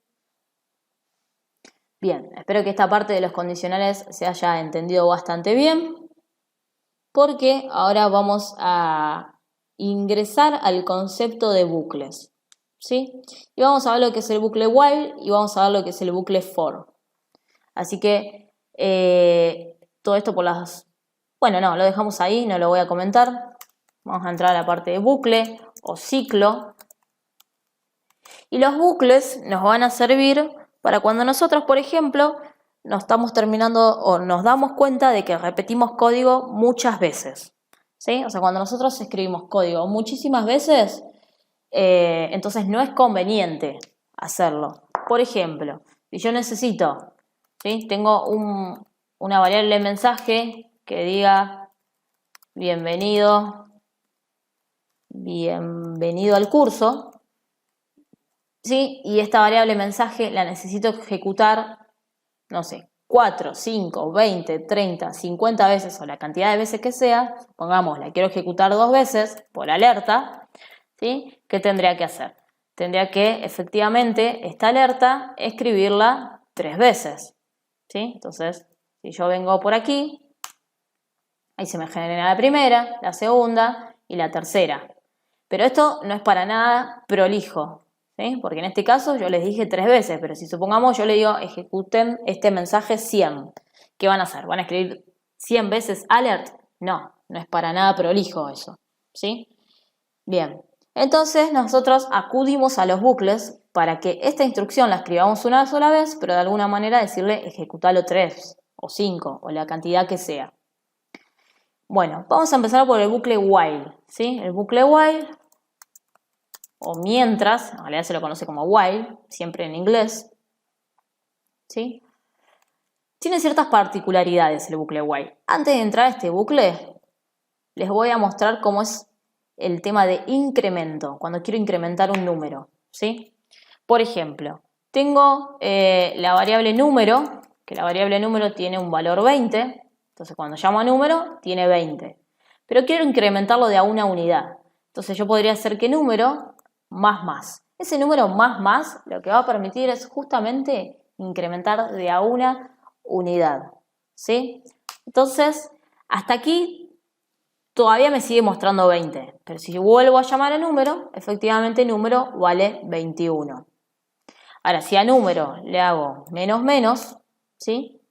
Bien, espero que esta parte de los condicionales se haya entendido bastante bien, porque ahora vamos a ingresar al concepto de bucles, ¿sí? Y vamos a ver lo que es el bucle while y vamos a ver lo que es el bucle for. Así que Todo esto por las... Bueno, no, lo dejamos ahí, no lo voy a comentar. Vamos a entrar a la parte de bucle o ciclo. Y los bucles nos van a servir para cuando nosotros, por ejemplo, nos estamos terminando o nos damos cuenta de que repetimos código muchas veces. ¿Sí? O sea, cuando nosotros escribimos código muchísimas veces, entonces no es conveniente hacerlo. Por ejemplo, si yo necesito, ¿sí? Tengo una variable de mensaje que diga bienvenido al curso, ¿sí? Y esta variable mensaje la necesito ejecutar, no sé, 4, 5, 20, 30, 50 veces o la cantidad de veces que sea, pongamos, la quiero ejecutar 2 veces por alerta, ¿sí? ¿Qué tendría que hacer? Tendría que efectivamente esta alerta escribirla 3 veces, ¿sí? Entonces, si yo vengo por aquí, ahí se me genera la primera, la segunda y la tercera. Pero esto no es para nada prolijo, ¿sí? Porque en este caso yo les dije 3 veces, pero si supongamos yo le digo ejecuten este mensaje 100, ¿qué van a hacer? ¿Van a escribir 100 veces alert? No, no es para nada prolijo eso, ¿sí? Bien, entonces nosotros acudimos a los bucles para que esta instrucción la escribamos una sola vez, pero de alguna manera decirle ejecutalo 3 o 5 o la cantidad que sea. Bueno, vamos a empezar por el bucle while, ¿sí? El bucle while, o mientras, en realidad se lo conoce como while, siempre en inglés, ¿sí? Tiene ciertas particularidades el bucle while. Antes de entrar a este bucle, les voy a mostrar cómo es el tema de incremento, cuando quiero incrementar un número, ¿sí? Por ejemplo, tengo la variable número, que la variable número tiene un valor 20, entonces cuando llamo a número tiene 20, pero quiero incrementarlo de a una unidad, entonces yo podría hacer que número más. Ese número más lo que va a permitir es justamente incrementar de a una unidad, ¿sí? Entonces, hasta aquí todavía me sigue mostrando 20, pero si vuelvo a llamar a número, efectivamente número vale 21. Ahora, si a número le hago menos, ¿sí?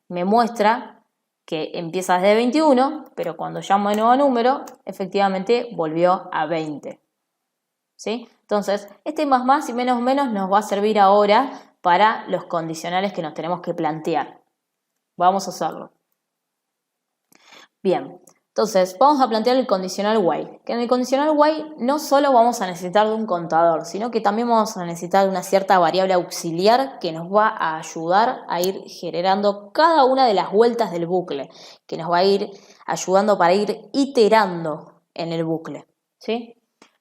Me muestra que empieza desde 21, pero cuando llamo de nuevo a número, efectivamente volvió a 20. ¿Sí? Entonces, este más y menos nos va a servir ahora para los condicionales que nos tenemos que plantear. Vamos a hacerlo. Bien, entonces vamos a plantear el condicional while, que en el condicional while no solo vamos a necesitar de un contador, sino que también vamos a necesitar de una cierta variable auxiliar que nos va a ayudar a ir generando cada una de las vueltas del bucle, que nos va a ir ayudando para ir iterando en el bucle, ¿sí?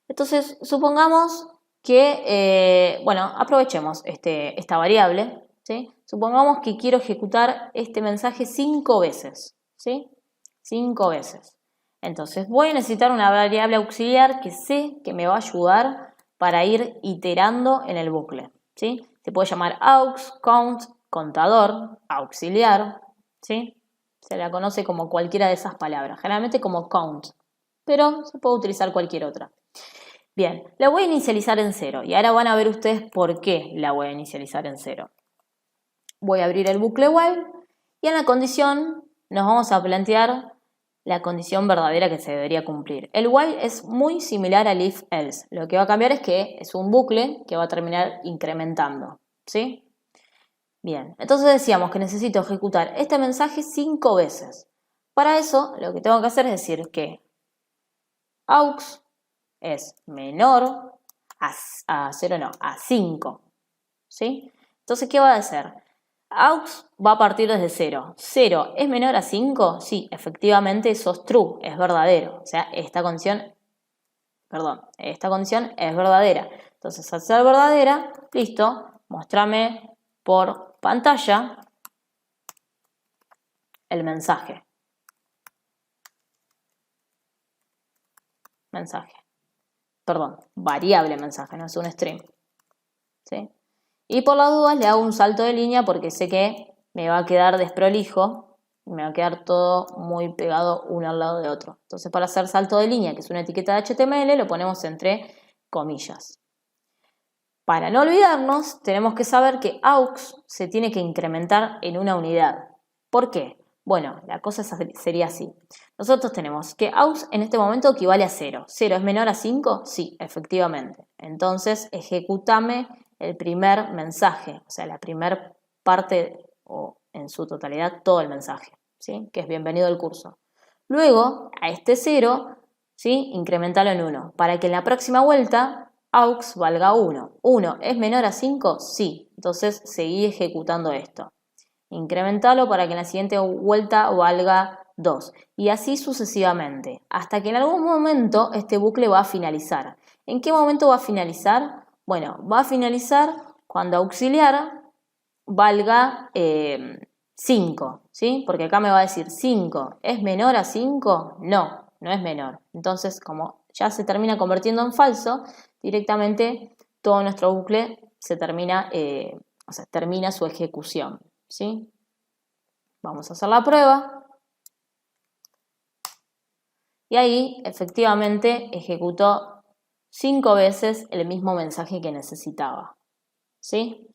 Entonces, supongamos que, aprovechemos esta variable, ¿sí? Supongamos que quiero ejecutar este mensaje 5 veces, ¿sí? 5 veces. Entonces, voy a necesitar una variable auxiliar que sé que me va a ayudar para ir iterando en el bucle, ¿sí? Se puede llamar aux, count, contador, auxiliar, ¿sí? Se la conoce como cualquiera de esas palabras, generalmente como count, pero se puede utilizar cualquier otra. Bien, la voy a inicializar en 0 y ahora van a ver ustedes por qué la voy a inicializar en 0. Voy a abrir el bucle while y en la condición nos vamos a plantear la condición verdadera que se debería cumplir. El while es muy similar al if else. Lo que va a cambiar es que es un bucle que va a terminar incrementando, ¿sí? Bien, entonces decíamos que necesito ejecutar este mensaje 5 veces. Para eso lo que tengo que hacer es decir que aux es menor a 0, no, a 5, ¿sí? Entonces, ¿qué va a hacer? Aux va a partir desde 0. 0 es menor a 5, sí, efectivamente eso es true, es verdadero. O sea, esta condición es verdadera. Entonces, al ser verdadera, listo, mostrame por pantalla el mensaje. Variable mensaje, no es un string, ¿sí? Y por las dudas le hago un salto de línea porque sé que me va a quedar desprolijo, me va a quedar todo muy pegado uno al lado de otro. Entonces, para hacer salto de línea, que es una etiqueta de HTML, lo ponemos entre comillas. Para no olvidarnos, tenemos que saber que AUX se tiene que incrementar en una unidad. ¿Por qué? Bueno, la cosa sería así. Nosotros tenemos que AUX en este momento equivale a 0. ¿0 es menor a 5? Sí, efectivamente. Entonces, ejecútame el primer mensaje, o sea, la primera parte o en su totalidad todo el mensaje, ¿sí? Que es bienvenido al curso. Luego, a este 0, ¿sí? Incrementalo en 1, para que en la próxima vuelta AUX valga 1. ¿1 es menor a 5? Sí. Entonces, seguí ejecutando esto. Incrementalo para que en la siguiente vuelta valga 2. Y así sucesivamente, hasta que en algún momento este bucle va a finalizar. ¿En qué momento va a finalizar? Bueno, va a finalizar cuando auxiliar valga 5, ¿sí? Porque acá me va a decir 5, ¿es menor a 5? No, no es menor. Entonces, como ya se termina convirtiendo en falso, directamente todo nuestro bucle se termina, termina su ejecución, ¿sí? Vamos a hacer la prueba. Y ahí, efectivamente, ejecutó 5 veces el mismo mensaje que necesitaba, ¿sí?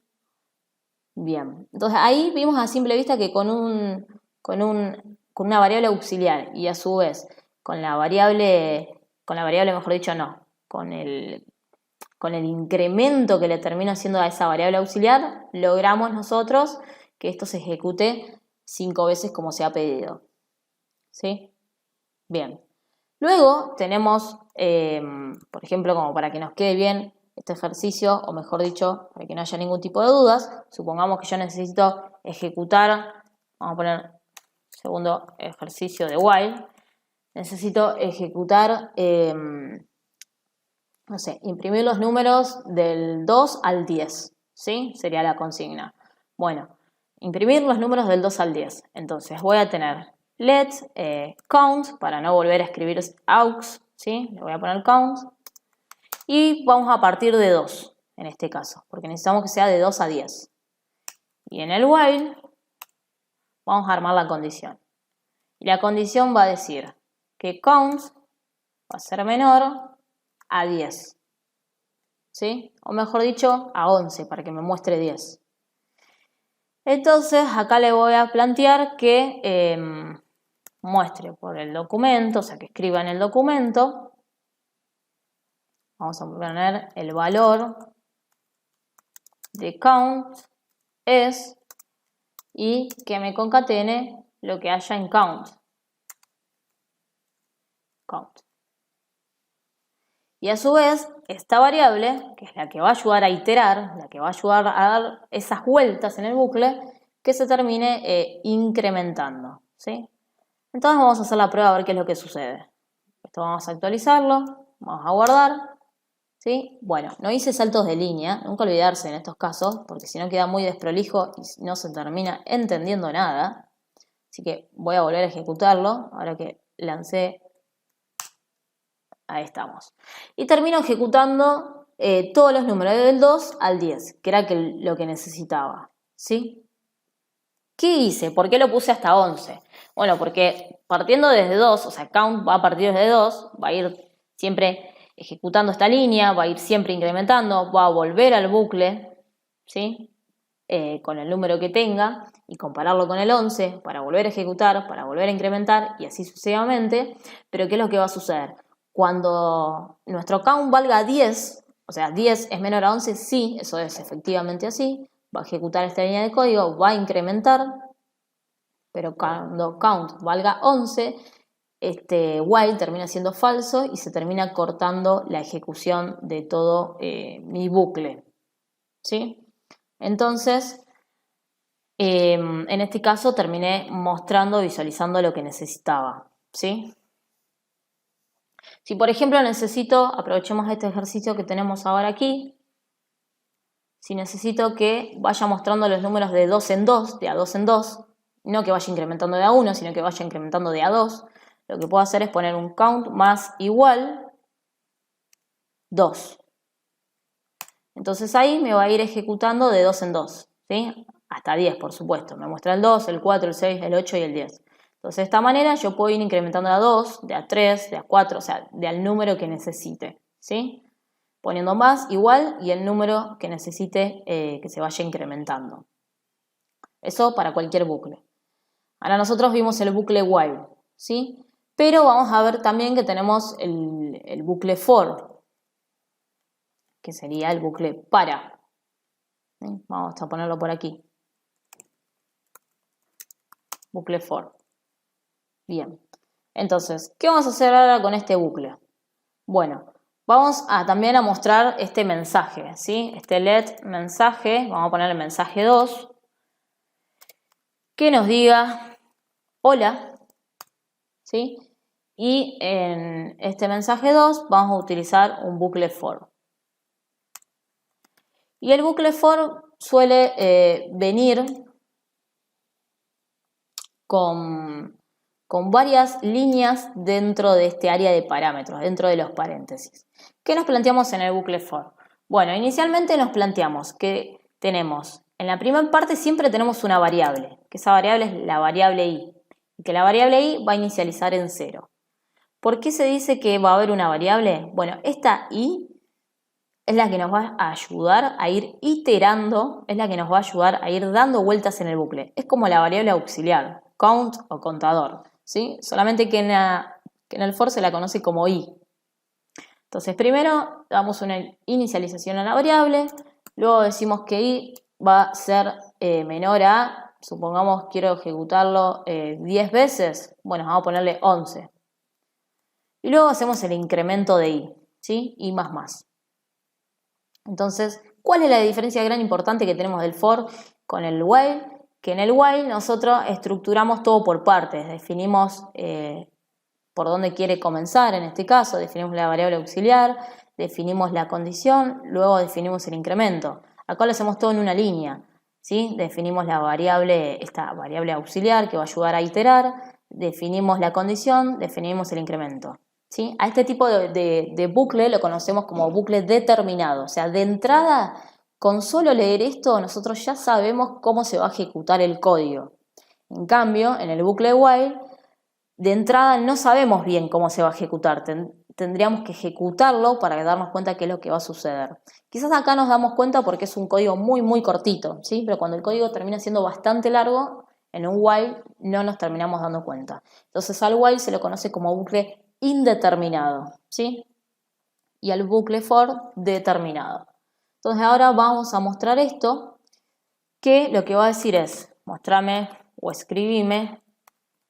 Bien, entonces ahí vimos a simple vista que con una variable auxiliar y a su vez con la variable mejor dicho no, con el incremento que le termina haciendo a esa variable auxiliar, logramos nosotros que esto se ejecute 5 veces como se ha pedido, ¿sí? Bien, luego tenemos, por ejemplo, como para que nos quede bien este ejercicio, o mejor dicho, para que no haya ningún tipo de dudas, supongamos que yo necesito ejecutar, vamos a poner segundo ejercicio de while, necesito ejecutar, no sé, imprimir los números del 2 al 10, ¿sí? Sería la consigna. Bueno, imprimir los números del 2 al 10. Entonces voy a tener let count, para no volver a escribir aux, ¿sí? Le voy a poner count. Y vamos a partir de 2, en este caso, porque necesitamos que sea de 2 a 10. Y en el while vamos a armar la condición. Y la condición va a decir que count va a ser menor a 10. ¿Sí? O mejor dicho, a 11, para que me muestre 10. Entonces, acá le voy a plantear que muestre por el documento, o sea, que escriba en el documento. Vamos a poner el valor de count es y que me concatene lo que haya en count. Y a su vez, esta variable, que es la que va a ayudar a iterar, la que va a ayudar a dar esas vueltas en el bucle, que se termine incrementando, ¿sí? Entonces vamos a hacer la prueba a ver qué es lo que sucede. Esto vamos a actualizarlo, vamos a guardar, ¿sí? Bueno, no hice saltos de línea, nunca olvidarse en estos casos, porque si no queda muy desprolijo y no se termina entendiendo nada. Así que voy a volver a ejecutarlo, ahora que lancé. Ahí estamos. Y termino ejecutando todos los números del 2 al 10, que era lo que necesitaba, ¿sí? ¿Qué hice? ¿Por qué lo puse hasta 11? Bueno, porque partiendo desde 2, o sea, count va a partir desde 2, va a ir siempre ejecutando esta línea, va a ir siempre incrementando, va a volver al bucle, ¿sí? Con el número que tenga y compararlo con el 11 para volver a ejecutar, para volver a incrementar y así sucesivamente. Pero ¿qué es lo que va a suceder? Cuando nuestro count valga 10, o sea, 10 es menor a 11, sí, eso es efectivamente así, va a ejecutar esta línea de código, va a incrementar, pero cuando count valga 11, este while termina siendo falso y se termina cortando la ejecución de todo mi bucle, ¿sí? Entonces, en este caso terminé mostrando, visualizando lo que necesitaba, ¿sí? Si por ejemplo necesito, aprovechemos este ejercicio que tenemos ahora aquí, si necesito que vaya mostrando los números de 2 en 2, de a 2 en 2, no que vaya incrementando de a 1, sino que vaya incrementando de a 2, lo que puedo hacer es poner un count más igual 2. Entonces ahí me va a ir ejecutando de 2 en 2, ¿sí? Hasta 10, por supuesto. Me muestra el 2, el 4, el 6, el 8 y el 10. Entonces de esta manera yo puedo ir incrementando de a 2, de a 3, de a 4, o sea, de al número que necesite, ¿sí? poniendo más, igual y el número que necesite que se vaya incrementando. Eso para cualquier bucle. Ahora nosotros vimos el bucle while, ¿sí? Pero vamos a ver también que tenemos el bucle for, que sería el bucle para. ¿Sí? Vamos a ponerlo por aquí. Bucle for. Bien. Entonces, ¿qué vamos a hacer ahora con este bucle? Bueno, vamos también a mostrar este mensaje, ¿sí? Este let mensaje, vamos a poner el mensaje 2, que nos diga hola, ¿sí? Y en este mensaje 2 vamos a utilizar un bucle for. Y el bucle for suele venir con varias líneas dentro de este área de parámetros, dentro de los paréntesis. ¿Qué nos planteamos en el bucle for? Bueno, inicialmente nos planteamos que tenemos, en la primera parte siempre tenemos una variable, que esa variable es la variable i, y que la variable i va a inicializar en 0. ¿Por qué se dice que va a haber una variable? Bueno, esta i es la que nos va a ayudar a ir iterando, es la que nos va a ayudar a ir dando vueltas en el bucle. Es como la variable auxiliar, count o contador, ¿sí? Solamente que en el for se la conoce como i. Entonces primero damos una inicialización a la variable, luego decimos que i va a ser menor a, supongamos quiero ejecutarlo 10 veces, bueno, vamos a ponerle 11. Y luego hacemos el incremento de i, ¿sí? I más más. Entonces, ¿cuál es la diferencia gran importante que tenemos del for con el while? Que en el while nosotros estructuramos todo por partes, definimos por dónde quiere comenzar, en este caso, definimos la variable auxiliar, definimos la condición, luego definimos el incremento. Acá lo hacemos todo en una línea, ¿sí? Definimos la variable, esta variable auxiliar que va a ayudar a iterar, definimos la condición, definimos el incremento. ¿Sí? A este tipo de bucle lo conocemos como bucle determinado. O sea, de entrada, con solo leer esto, nosotros ya sabemos cómo se va a ejecutar el código. En cambio, en el bucle while, de entrada no sabemos bien cómo se va a ejecutar. Tendríamos que ejecutarlo para darnos cuenta qué es lo que va a suceder. Quizás acá nos damos cuenta porque es un código muy, muy cortito, ¿sí? Pero cuando el código termina siendo bastante largo, en un while no nos terminamos dando cuenta. Entonces al while se lo conoce como bucle indeterminado, ¿sí? Y al bucle for determinado. Entonces ahora vamos a mostrar esto, que lo que va a decir es, mostrame o escribime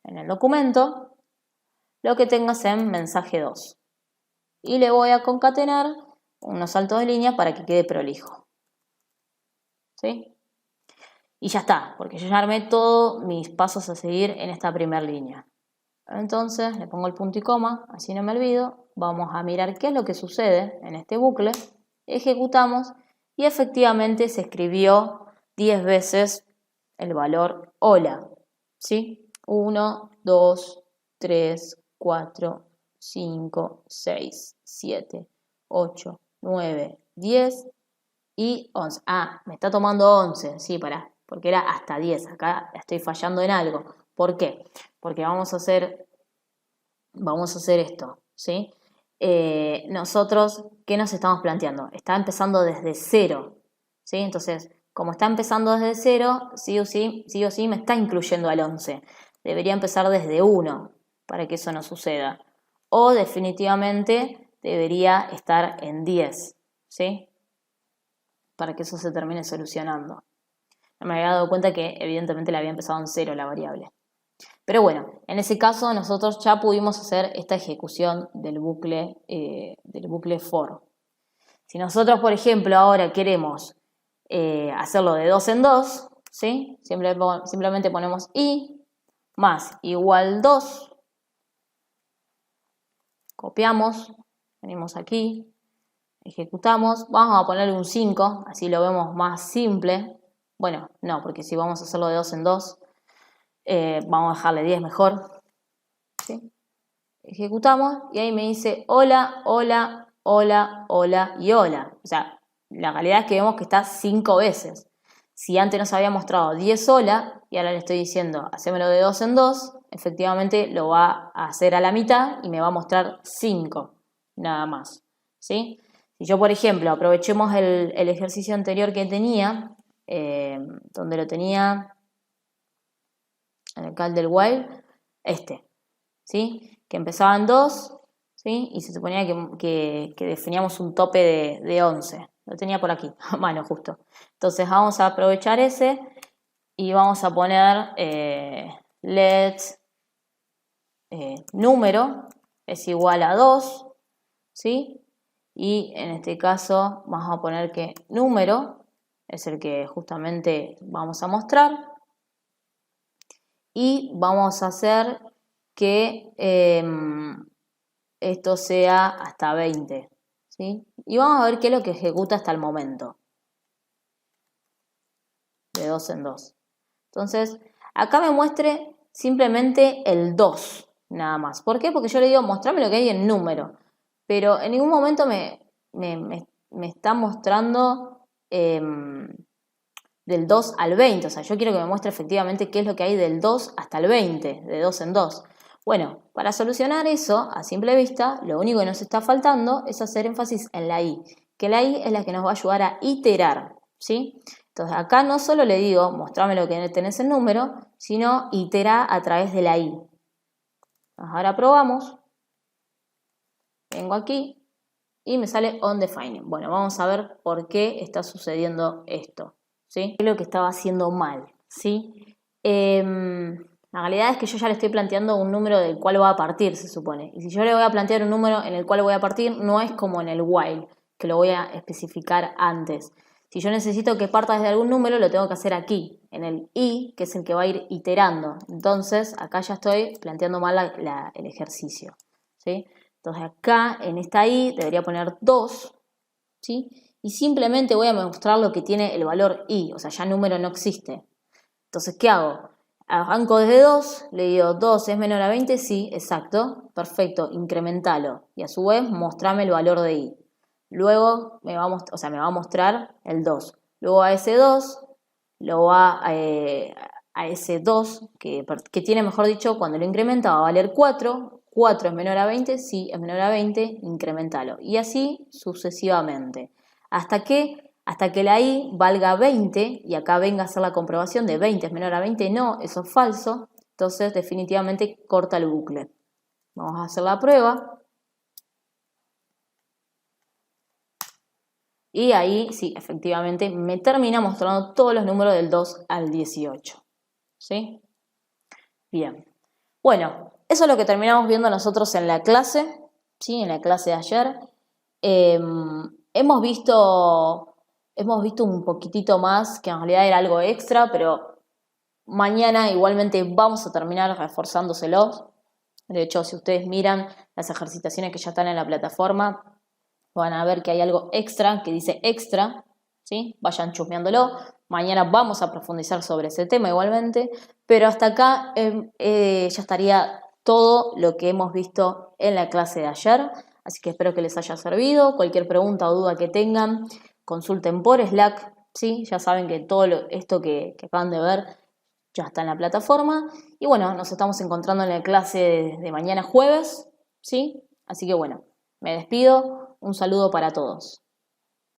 en el documento lo que tengas en mensaje 2. Y le voy a concatenar unos saltos de línea para que quede prolijo, ¿sí? Y ya está, porque yo ya armé todos mis pasos a seguir en esta primera línea. Entonces le pongo el punto y coma, así no me olvido. Vamos a mirar qué es lo que sucede en este bucle. Ejecutamos y efectivamente se escribió 10 veces el valor hola, ¿sí? 1, 2, 3, 4, 5, 6, 7, 8, 9, 10 y 11. Ah, me está tomando 11, sí, pará, porque era hasta 10. Acá estoy fallando en algo. ¿Por qué? Porque vamos a hacer esto, ¿sí? Nosotros, ¿qué nos estamos planteando? Está empezando desde 0, ¿sí? Entonces, como está empezando desde 0, sí o sí me está incluyendo al 11. Debería empezar desde 1 para que eso no suceda. O definitivamente debería estar en 10, ¿sí? Para que eso se termine solucionando. No me había dado cuenta que evidentemente le había empezado en 0 la variable. Pero bueno, en ese caso nosotros ya pudimos hacer esta ejecución del bucle for. Si nosotros, por ejemplo, ahora queremos hacerlo de 2 en 2, ¿sí? Simplemente ponemos i más igual 2, copiamos, venimos aquí, ejecutamos, vamos a ponerle un 5, así lo vemos más simple. Bueno, no, porque si vamos a hacerlo de 2 en 2, vamos a dejarle 10 mejor, ¿sí? Ejecutamos y ahí me dice hola, hola, hola, hola y hola. O sea, la realidad es que vemos que está 5 veces. Si antes nos había mostrado 10 hola y ahora le estoy diciendo hacémelo de 2 en 2, efectivamente lo va a hacer a la mitad y me va a mostrar 5, nada más, ¿sí? Si yo, por ejemplo, aprovechemos el ejercicio anterior que tenía, donde lo tenía en el cal del while, ¿sí? Que empezaba en 2, ¿sí? Y se suponía que definíamos un tope de 11. Lo tenía por aquí, a mano justo. Entonces vamos a aprovechar ese y vamos a poner let número es igual a 2, ¿sí? Y en este caso vamos a poner que número es el que justamente vamos a mostrar. Y vamos a hacer que esto sea hasta 20, ¿sí? Y vamos a ver qué es lo que ejecuta hasta el momento. De 2 en 2. Entonces, acá me muestre simplemente el 2, nada más. ¿Por qué? Porque yo le digo, mostrame lo que hay en número. Pero en ningún momento me está mostrando del 2 al 20. O sea, yo quiero que me muestre efectivamente qué es lo que hay del 2 hasta el 20, de 2 en 2. Bueno, para solucionar eso, a simple vista, lo único que nos está faltando es hacer énfasis en la i, que la i es la que nos va a ayudar a iterar, ¿sí? Entonces, acá no solo le digo, mostrame lo que tenés en número, sino itera a través de la i. Ahora probamos. Vengo aquí y me sale undefined. Bueno, vamos a ver por qué está sucediendo esto, ¿sí? ¿Qué es lo que estaba haciendo mal? ¿Sí? La realidad es que yo ya le estoy planteando un número del cual va a partir, se supone. Y si yo le voy a plantear un número en el cual voy a partir, no es como en el while, que lo voy a especificar antes. Si yo necesito que parta desde algún número, lo tengo que hacer aquí, en el i, que es el que va a ir iterando. Entonces, acá ya estoy planteando mal el ejercicio, ¿sí? Entonces acá, en esta i, debería poner 2, ¿sí? Y simplemente voy a mostrar lo que tiene el valor i, o sea, ya número no existe. Entonces, ¿qué hago? Arranco desde 2, le digo 2 es menor a 20, sí, exacto, perfecto, incrementalo. Y a su vez, mostrame el valor de i. Luego me va a mostrar el 2. Luego a ese 2, lo va a ese 2, que tiene, mejor dicho, cuando lo incrementa va a valer 4. 4 es menor a 20, sí, es menor a 20, incrementalo. Y así sucesivamente. Hasta que la i valga 20, y acá venga a hacer la comprobación de 20 es menor a 20, no, eso es falso, entonces definitivamente corta el bucle. Vamos a hacer la prueba. Y ahí, sí, efectivamente, me termina mostrando todos los números del 2 al 18. ¿Sí? Bien. Bueno, eso es lo que terminamos viendo nosotros en la clase, ¿sí? En la clase de ayer. Hemos visto un poquitito más, que en realidad era algo extra, pero mañana igualmente vamos a terminar reforzándoselos. De hecho, si ustedes miran las ejercitaciones que ya están en la plataforma, van a ver que hay algo extra que dice extra, ¿sí? Vayan chusmeándolo. Mañana vamos a profundizar sobre ese tema igualmente, pero hasta acá ya estaría todo lo que hemos visto en la clase de ayer, así que espero que les haya servido. Cualquier pregunta o duda que tengan, consulten por Slack, ¿sí? Ya saben que todo esto que acaban de ver ya está en la plataforma. Y bueno, nos estamos encontrando en la clase de mañana jueves, ¿sí? Así que bueno, me despido. Un saludo para todos.